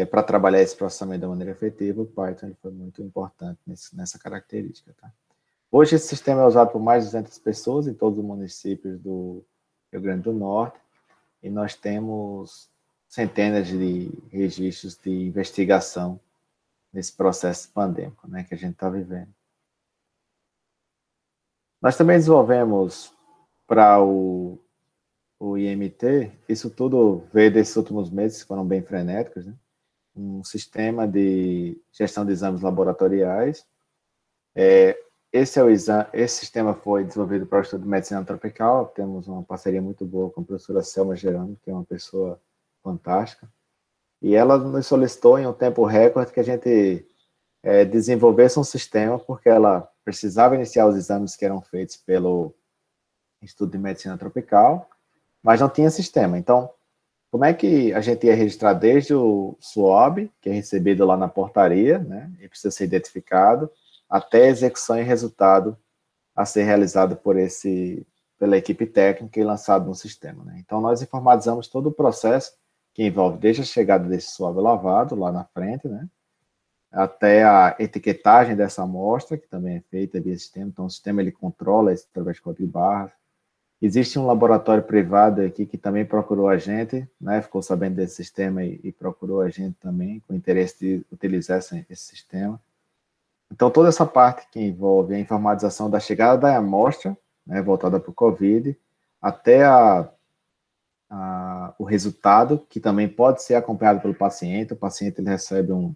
para trabalhar esse processamento de maneira efetiva, o Python foi muito importante nessa característica. Tá? Hoje esse sistema é usado por mais de 200 pessoas em todos os municípios do Rio Grande do Norte, e nós temos centenas de registros de investigação nesse processo pandêmico, né, que a gente está vivendo. Nós também desenvolvemos para o IMT, isso tudo veio desses últimos meses, que foram bem frenéticos, né? Um sistema de gestão de exames laboratoriais. Esse sistema foi desenvolvido para o estudo de medicina tropical. Temos uma parceria muito boa com a professora Selma Gerando, que é uma pessoa fantástica. E ela nos solicitou em um tempo recorde que a gente desenvolvesse um sistema, porque ela precisava iniciar os exames que eram feitos pelo estudo de medicina tropical, mas não tinha sistema. Então, como é que a gente ia registrar desde o SWAB, que é recebido lá na portaria, né, e precisa ser identificado, até a execução e resultado a ser realizado pela equipe técnica e lançado no sistema, né? Então, nós informatizamos todo o processo que envolve desde a chegada desse SWAB lavado, lá na frente, né, até a etiquetagem dessa amostra, que também é feita via sistema. Então, o sistema ele controla isso através de código de barras. Existe um laboratório privado aqui que também procurou a gente, né, ficou sabendo desse sistema e procurou a gente também, com interesse de utilizar esse sistema. Então, toda essa parte que envolve a informatização da chegada da amostra, né, voltada para o COVID, até o resultado, que também pode ser acompanhado pelo paciente. O paciente ele recebe um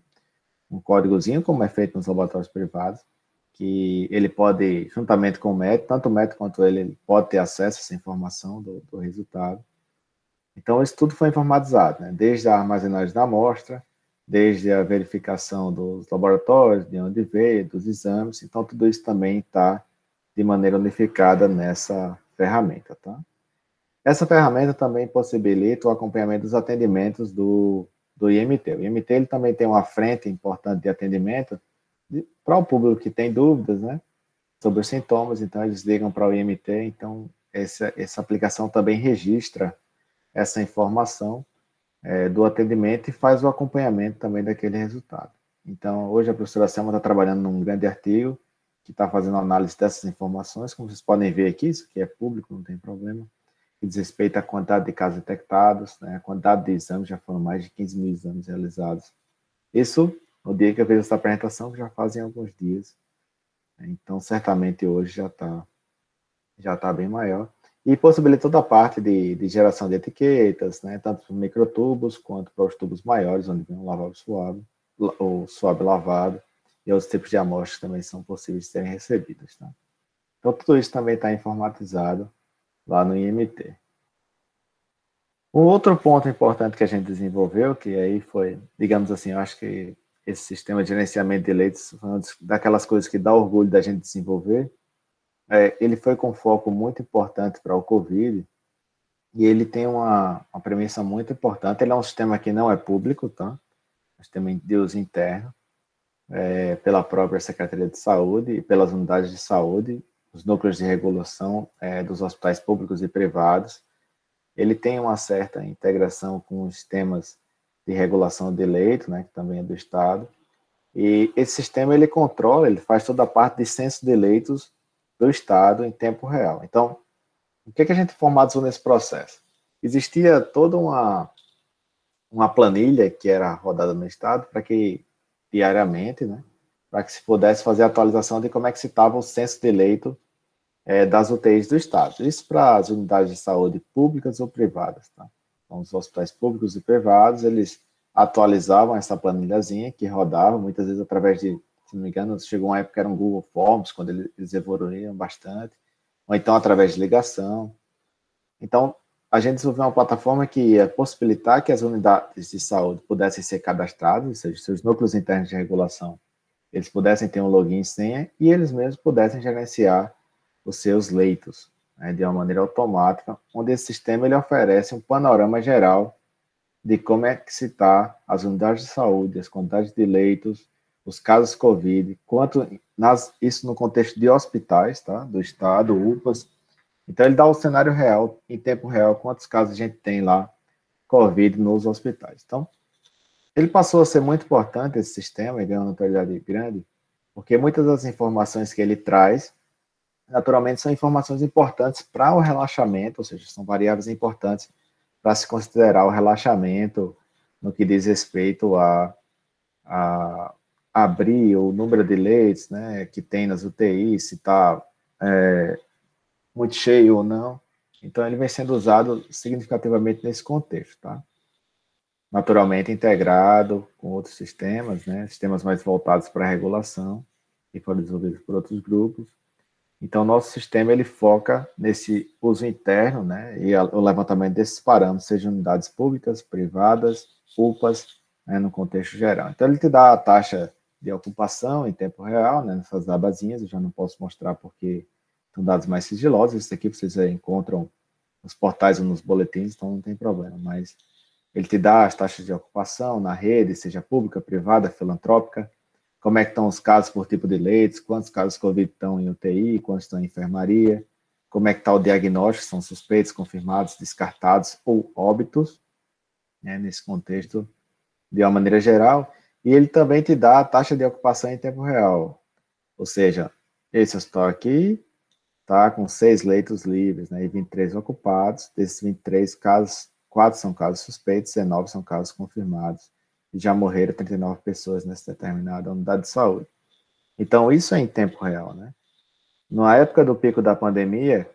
códigozinho, como é feito nos laboratórios privados, que ele pode, juntamente com o médico, tanto o médico quanto ele pode ter acesso a essa informação do resultado. Então, isso tudo foi informatizado, né? Desde a armazenagem da amostra, desde a verificação dos laboratórios, de onde veio, dos exames. Então, tudo isso também está de maneira unificada nessa ferramenta, tá? Essa ferramenta também possibilita o acompanhamento dos atendimentos do IMT. O IMT ele também tem uma frente importante de atendimento para o público que tem dúvidas, né, sobre os sintomas. Então, eles ligam para o IMT. Então, essa aplicação também registra essa informação do atendimento e faz o acompanhamento também daquele resultado. Então, hoje a professora Selma está trabalhando num grande artigo que está fazendo análise dessas informações. Como vocês podem ver aqui, isso aqui é público, não tem problema, que diz respeito à quantidade de casos detectados, né, a quantidade de exames, já foram mais de 15 mil exames realizados. Isso, no dia que eu fiz essa apresentação, que já fazem alguns dias. Então, certamente hoje já tá bem maior. E possibilita toda a parte de geração de etiquetas, né, tanto para microtubos quanto para os tubos maiores, onde vem o suave lavado, e outros tipos de amostras também são possíveis de serem recebidas. Tá? Então, tudo isso também está informatizado lá no IMT. Um outro ponto importante que a gente desenvolveu, que aí foi, digamos assim, eu acho que esse sistema de gerenciamento de leitos foi uma daquelas coisas que dá orgulho da gente desenvolver. Ele foi com foco muito importante para o COVID, e ele tem uma premissa muito importante. Ele é um sistema que não é público, tá? É um sistema de uso interno, pela própria Secretaria de Saúde e pelas unidades de saúde, os núcleos de regulação dos hospitais públicos e privados. Ele tem uma certa integração com os sistemas de regulação de leito, né, que também é do Estado. E esse sistema ele controla, ele faz toda a parte de censo de leitos do Estado em tempo real. Então, o que a gente formatizou nesse processo? Existia toda uma planilha que era rodada no Estado para que, diariamente, né, para que se pudesse fazer a atualização de como é que se estava o censo de leito das UTIs do Estado. Isso para as unidades de saúde públicas ou privadas. Tá? Então, os hospitais públicos e privados, eles atualizavam essa planilhazinha que rodava, muitas vezes através de, se não me engano, chegou uma época que era um Google Forms, quando eles evoluíam bastante, ou então através de ligação. Então, a gente desenvolveu uma plataforma que ia possibilitar que as unidades de saúde pudessem ser cadastradas, ou seja, seus núcleos internos de regulação, eles pudessem ter um login e senha, e eles mesmos pudessem gerenciar os seus leitos, né, de uma maneira automática, onde esse sistema ele oferece um panorama geral de como é que se está as unidades de saúde, as quantidades de leitos, os casos COVID, isso no contexto de hospitais, tá, do Estado, UPAs. Então, ele dá o cenário real, em tempo real, quantos casos a gente tem lá, COVID, nos hospitais. Então, ele passou a ser muito importante, esse sistema, e ganhou uma notoriedade grande, porque muitas das informações que ele traz naturalmente, são informações importantes para o relaxamento, ou seja, são variáveis importantes para se considerar o relaxamento no que diz respeito a abrir o número de leitos, né, que tem nas UTIs, se está muito cheio ou não. Então, ele vem sendo usado significativamente nesse contexto, tá? Naturalmente integrado com outros sistemas, né, sistemas mais voltados para a regulação, que foram desenvolvidos por outros grupos. Então, nosso sistema ele foca nesse uso interno, né, e o levantamento desses parâmetros, sejam unidades públicas, privadas, UPAs, né, no contexto geral. Então, ele te dá a taxa de ocupação em tempo real, né, nessas abazinhas, eu já não posso mostrar porque são dados mais sigilosos, isso aqui vocês encontram nos portais ou nos boletins, então não tem problema, mas ele te dá as taxas de ocupação na rede, seja pública, privada, filantrópica, como é que estão os casos por tipo de leitos, quantos casos Covid estão em UTI, quantos estão em enfermaria, como é que está o diagnóstico, são suspeitos, confirmados, descartados ou óbitos, né, nesse contexto, de uma maneira geral, e ele também te dá a taxa de ocupação em tempo real, ou seja, esse hospital aqui está com 6 leitos livres, né, e 23 ocupados, desses 23 casos, 4 são casos suspeitos, 19 são casos confirmados, e já morreram 39 pessoas nessa determinada unidade de saúde. Então, isso é em tempo real, né? Na época do pico da pandemia,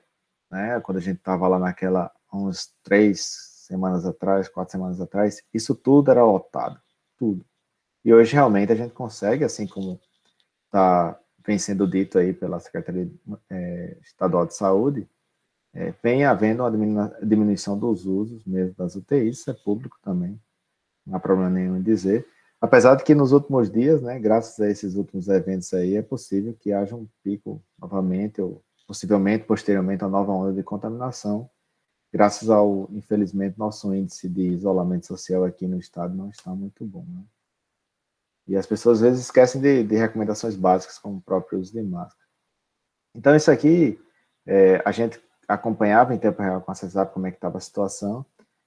né, quando a gente estava lá naquela, uns 3 semanas atrás, 4 semanas atrás, isso tudo era lotado, tudo. E hoje, realmente, a gente consegue, assim como vem sendo dito aí pela Secretaria Estadual de Saúde, vem havendo uma diminuição dos usos mesmo das UTIs, isso é público também, não há problema nenhum em dizer. Apesar de que nos últimos dias, né, graças a esses últimos eventos aí, é possível que haja um pico novamente, ou possivelmente, posteriormente, uma nova onda de contaminação, graças ao, infelizmente, nosso índice de isolamento social aqui no estado não está muito bom, né? E as pessoas às vezes esquecem de recomendações básicas, como o próprio uso de máscara. Então, isso aqui, a gente acompanhava em tempo real com a CESAP como é que estava a situação.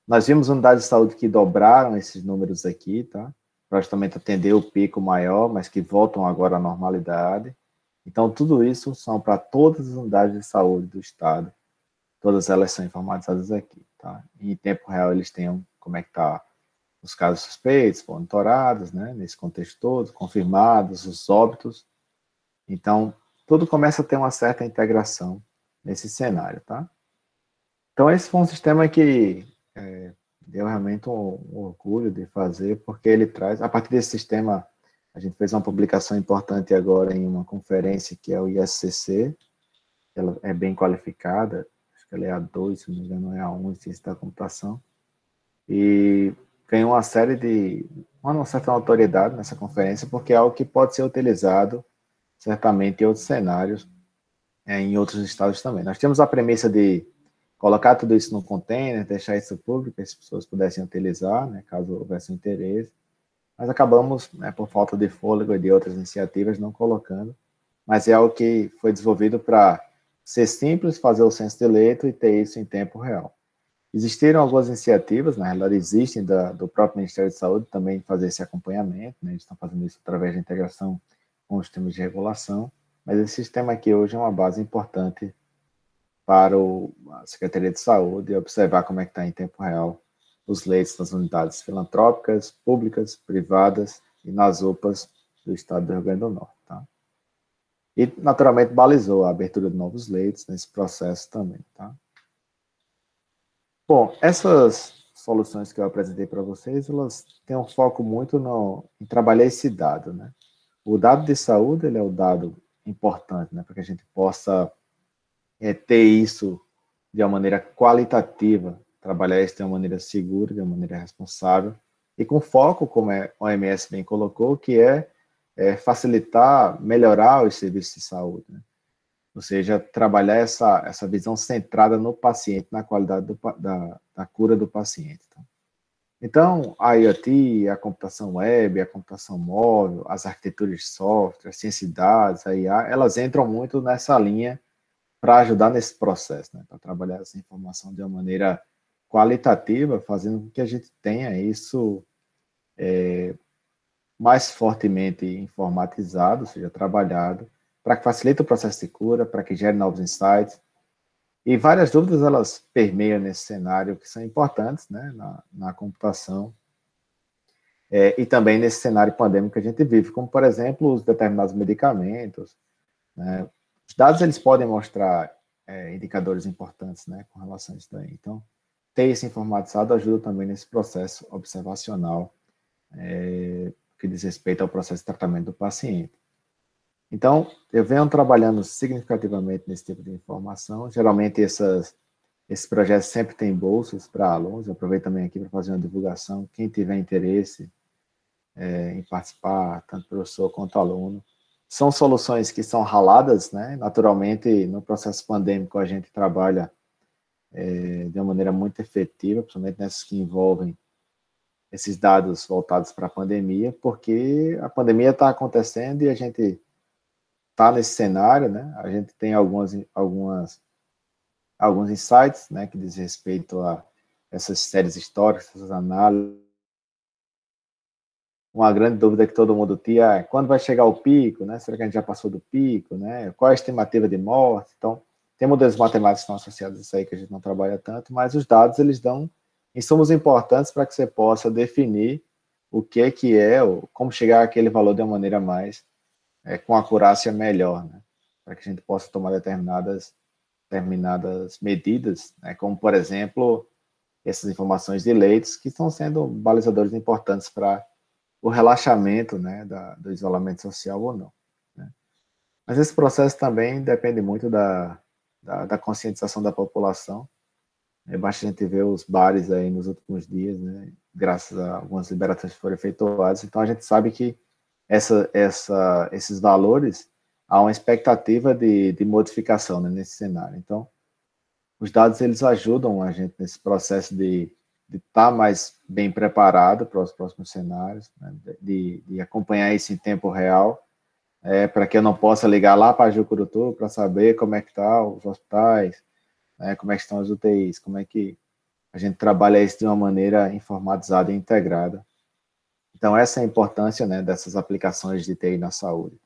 Nós vimos unidades de saúde que dobraram esses números aqui, tá? Para justamente atender o pico maior, mas que voltam agora à normalidade. Então, tudo isso são para todas as unidades de saúde do estado. Todas elas são informatizadas aqui, tá? E em tempo real eles têm como é que está os casos suspeitos, monitorados, né? Nesse contexto todo, confirmados, os óbitos. Então, tudo começa a ter uma certa integração nesse cenário, tá? Então, esse foi um sistema que deu realmente um orgulho de fazer, porque ele traz, a partir desse sistema, a gente fez uma publicação importante agora em uma conferência que é o ISCC, ela é bem qualificada, acho que ela é A2, se não me engano, é A1, ciência da computação, e ganhou uma certa autoridade nessa conferência, porque é algo que pode ser utilizado certamente em outros cenários, em outros estados também. Nós temos a premissa de colocar tudo isso no container, deixar isso público, que as pessoas pudessem utilizar, né, caso houvesse interesse, mas acabamos, né, por falta de fôlego e de outras iniciativas, não colocando, mas é algo que foi desenvolvido para ser simples, fazer o censo de leito e ter isso em tempo real. Existiram algumas iniciativas, na realidade existem do próprio Ministério de Saúde também fazer esse acompanhamento, né, eles estão fazendo isso através da integração com os sistemas de regulação, mas esse sistema aqui hoje é uma base importante para a Secretaria de Saúde observar como é que está em tempo real os leitos nas unidades filantrópicas, públicas, privadas e nas UPAs do estado do Rio Grande do Norte. Tá? E, naturalmente, balizou a abertura de novos leitos nesse processo também. Tá? Bom, essas soluções que eu apresentei para vocês, elas têm um foco muito em trabalhar esse dado. Né? O dado de saúde ele é o dado importante, né, para que a gente possa ter isso de uma maneira qualitativa, trabalhar isso de uma maneira segura, de uma maneira responsável, e com foco, como a OMS bem colocou, que facilitar, melhorar os serviços de saúde. Né? Ou seja, trabalhar essa visão centrada no paciente, na qualidade da cura do paciente. Tá? Então, a IoT, a computação web, a computação móvel, as arquiteturas de software, a ciência de dados, a IA, elas entram muito nessa linha para ajudar nesse processo, né? Para trabalhar essa informação de uma maneira qualitativa, fazendo com que a gente tenha isso mais fortemente informatizado, ou seja, trabalhado, para que facilite o processo de cura, para que gere novos insights. E várias dúvidas, elas permeiam nesse cenário, que são importantes, né, na computação, e também nesse cenário pandêmico que a gente vive, como, por exemplo, os determinados medicamentos, né. Os dados, eles podem mostrar indicadores importantes, né, com relação a isso daí. Então, ter isso informatizado ajuda também nesse processo observacional, que diz respeito ao processo de tratamento do paciente. Então, eu venho trabalhando significativamente nesse tipo de informação. Geralmente, esses projetos sempre têm bolsas para alunos. Eu aproveito também aqui para fazer uma divulgação. Quem tiver interesse em participar, tanto professor quanto aluno. São soluções que são raladas, né? Naturalmente, no processo pandêmico, a gente trabalha de uma maneira muito efetiva, principalmente nessas que envolvem esses dados voltados para a pandemia, porque a pandemia está acontecendo e a gente está nesse cenário, né? A gente tem alguns insights, né, que diz respeito a essas séries históricas, essas análises. Uma grande dúvida que todo mundo tinha é quando vai chegar o pico, né? Será que a gente já passou do pico, né? Qual é a estimativa de morte? Então, tem modelos matemáticos que estão associados a isso aí que a gente não trabalha tanto, mas os dados, eles dão insumos importantes para que você possa definir o que é, ou como chegar àquele valor de uma maneira mais, com acurácia melhor, né? Para que a gente possa tomar determinadas medidas, né? Como, por exemplo, essas informações de leitos, que estão sendo balizadores importantes para o relaxamento, né, do isolamento social ou não, né? Mas esse processo também depende muito da conscientização da população. Basta a gente ver os bares aí nos últimos dias, né, graças a algumas liberações que foram efetuadas. Então, a gente sabe que esses valores, há uma expectativa de modificação, né, nesse cenário. Então, os dados, eles ajudam a gente nesse processo de estar mais bem preparado para os próximos cenários, né, de acompanhar isso em tempo real, para que eu não possa ligar lá para a Jucurutu para saber como é que estão os hospitais, né, como é que estão as UTIs, como é que a gente trabalha isso de uma maneira informatizada e integrada. Então, essa é a importância, né, dessas aplicações de TI na saúde.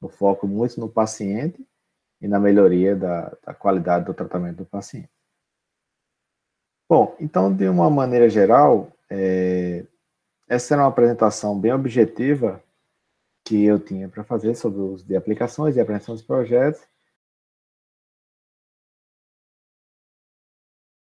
Eu foco muito no paciente e na melhoria da qualidade do tratamento do paciente. Bom, então, de uma maneira geral, essa era uma apresentação bem objetiva que eu tinha para fazer sobre os de aplicações e apresentação dos projetos.